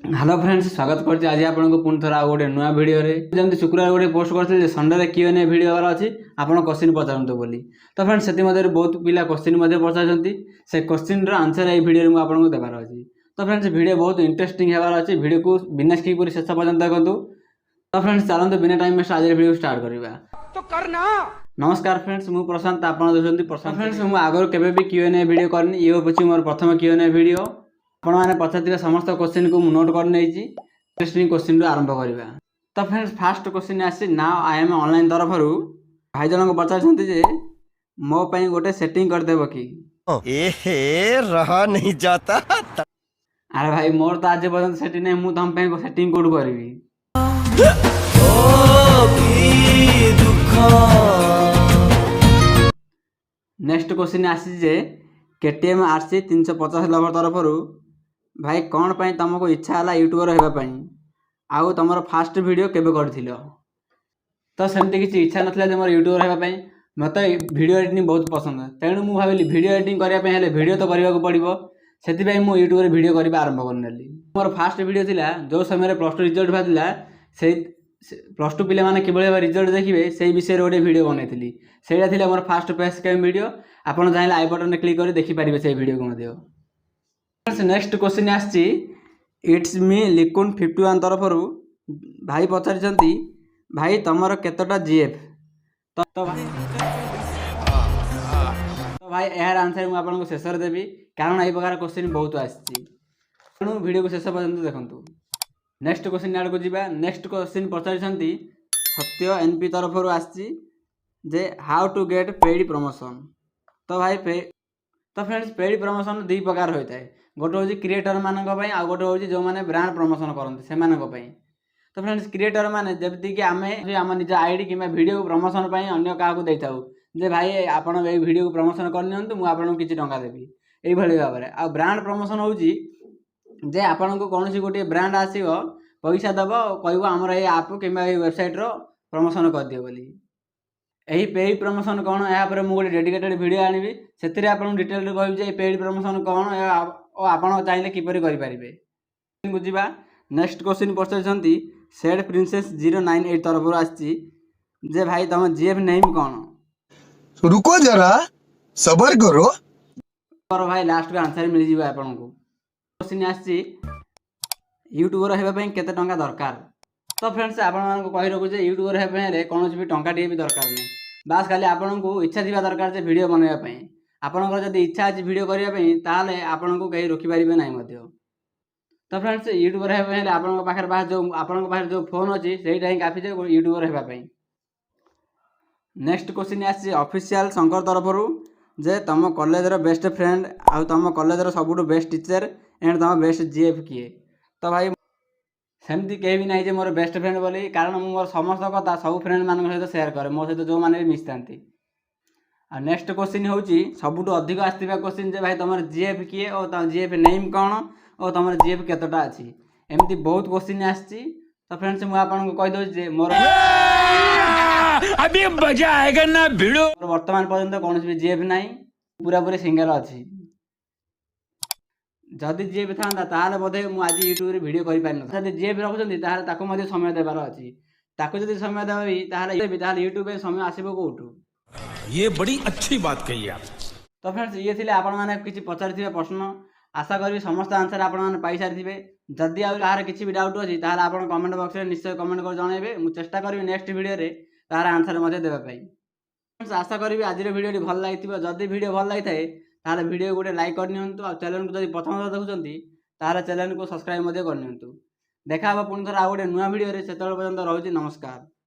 Hello friends, स्वागत करছি आज आपको पुणी थोड़ा गोटे नुआ भिडियो जमी शुक्रवार गोटे पोस्ट करते संडे Q&A भिडियो हबार अच्छी आपड़ क्वेश्चन पचारतु बोली। तो फ्रेंड्स से बहुत पिला क्वेश्चन पचार से क्वेश्चन आंसर ये भिडियो में आपको देवार अच्छी। तो फ्रेंड्स भिडियो बहुत इंटरेस्टिंग होबार अच्छी, भिडियो को बिना स्किप कर शेष पर्यंत देखु। तो फ्रेंड्स चलते बिना टाइम वेस्ट आज भिडियो स्टार्ट करवा। तो करना नमस्कार फ्रेंड्स, मुझे प्रशांत, आप देखते प्रशांत। फ्रेंड्स मुझे आगे केवे भी Q&A भिडियो करनी, ये हूँ मोर प्रथम Q&A भिडियो। आपण मैंने पचार समस्त क्वेश्चन को नोट कर इंटरेस्टिंग क्वेश्चन आरंभ करवा। तो फ्रेंड्स फास्ट क्वेश्चन आसी नाउ आई एम ऑनलाइन तरफ भाई जन पचार मो पाई गोटे सेटिंग करदेव कि एहे रहा नहीं जाता। अरे भाई मोर तो आज पर्यटन सेटिंग नहीं, मुझे तुम सेटिंग कौट करी। नेक्स्ट क्वेश्चन आसी KTM RC 350 लवर तरफ भाई कौन पाई तुमको इच्छा है यूट्यूबर होगापी आउ तुम फास्ट वीडियो केबे कर तो सेमती किसी इच्छा ना मोर यूट्यूबर होगापी। मत वीडियो एडिटिंग बहुत पसंद, तेणु मुझे भाविली वीडियो एडिटिंग करने वीडियो तो करने को पड़ो, से मुझे यूट्यूब वीडियो करने आरंभ करनेली। मोर फास्ट वीडियो थिला जो समय +2 रिजल्ट बाहर से +2 पिला माने किभली रिजल्ट देखिए से विषय गोटे वीडियो बनई से मोर फास्ट फेस कैम वीडियो। आपड़ चाहिए आई बटन क्लिक कर देखिपारे से वीडियो को। नेक्स्ट क्वेश्चन आसी इट्स मी लिकुन 51 तरफ भाई पचार भाई तुमर केतटा GF। तो भाई यार आंसर मुझे आपको शेष देवी, कारण यही प्रकार क्वेश्चन बहुत आसी, तेणु वीडियो को शेष पर्यंत देखूँ। नेक्स्ट क्वेश्चन आड़ को जावा। नेक्स्ट क्वेश्चन पचार सत्य NP तरफ आसी how to get paid promotion. तो भाई तो फ्रेंड्स पेड प्रमोशन 2 प्रकार होता है, गोटे हूँ क्रिएटर मानक आ गोटे हूँ जो मैंने ब्रांड प्रमोशन करते से। तो फ्रेंड्स क्रिएटर मैंने जमीक आम निज आईडी कि वीडियो प्रमोशन अन्य क्या दे था जे भाई आपड़ ये वीडियो को प्रमोशन करनी मुझे किसी टंका देवी यही भाव में। आ ब्रांड प्रमोशन हूँ जे आपन को कौन सी गोटे ब्रांड आसो पैसा दब कह आमर ये आप कि वेबसाइट प्रमोशन कर दियो बोली। यही पेड प्रमोशन कौन यापर मुझे गोटे डेडिकेटेड वीडियो आनी से डिटेल कह पेड प्रमोशन कौन और आप चाहिए किपर करेंगे बुझा। नेक्स्ट क्वेश्चन पचार सेड प्रिंसेस 098 तरफ आसी भाई तुम GF नेम कौन। रुको जरा सबर करो और भाई लास्ट को आंसर मिल जाए आपको। क्वेश्चन आसी यूट्यूबर होगापी केते टंका दरकार। तो फ्रेंड्स आपको कही रखुचे यूट्यूबर होगापी कौन भी टंका टे भी दरकार नहीं, बास खाली आपको इच्छा थी दरकार से वीडियो बनवाई। आपंकर जब इच्छा अच्छी वीडियो करने ताले आपन को कहीं रोकीपारे ना। तो फ्रेंड्स यूट्यूबर होगापी जो आपंकर जो फोन अच्छी से ही काफी यूट्यूबर होगापी। नेक्स्ट क्वेश्चन आसी ऑफिशियल शंकर तरफ जे तुम कॉलेज बेस्ट फ्रेंड आउ तुम कॉलेज सबुठ बेस्ट टीचर एंड तुम बेस्ट GF किए। तो भाई सेमती कहीं भी ना मोर बेस्ट फ्रेंड बोली, कारण मोर समस्त कथा सब फ्रेंड मान सहित सेयार करे मो सहित जो मैंने भी मिशा। नेक्स्ट क्वेश्चन हूँ सबुठ अधिक आसवा क्वेश्चन जे भाई तुम GF किए और GF नेम कौन और तुम GF केतटा अच्छी, एमती बहुत क्वेश्चन आसी। तो फ्रेंड्स मुझे आपको कहीदे मोर अभी मजा आएगा ना भिड़ो। वर्तमान पर्यंत कौन भी GF ना, पूरा पूरी सिंगल अच्छी। जदि GF था बोधे मुझे आज यूट्यूब वीडियो कर GF रखुच्च समय देवार अच्छी, जब समय देवी यूट्यूब समय आसो कौटू। ये बड़ी अच्छी बात कही आप। तो फ्रेंड्स ये थे आपण मैंने किसी पचार प्रश्न, आशा करी समस्त आंसर आपने पाई सारी थे। जदि आर किसी भी डाउट अच्छी आप कमेंट बॉक्स में निश्चय कमेंट कर जनइबे, मुझे चेष्टा करी नेक्स्ट वीडियो तार आंसर देवाई। आशा करी आज वीडियो भल लगी, जदि वीडियो भल लगी थाले वीडियो गोटे लाइक करनी और चैनल को जब प्रथम देखुं चैनल को सब्सक्राइब करनी। देखा पुणी थोड़ा गोटे नुआ वीडियो से पर्यंत रोचे नमस्कार।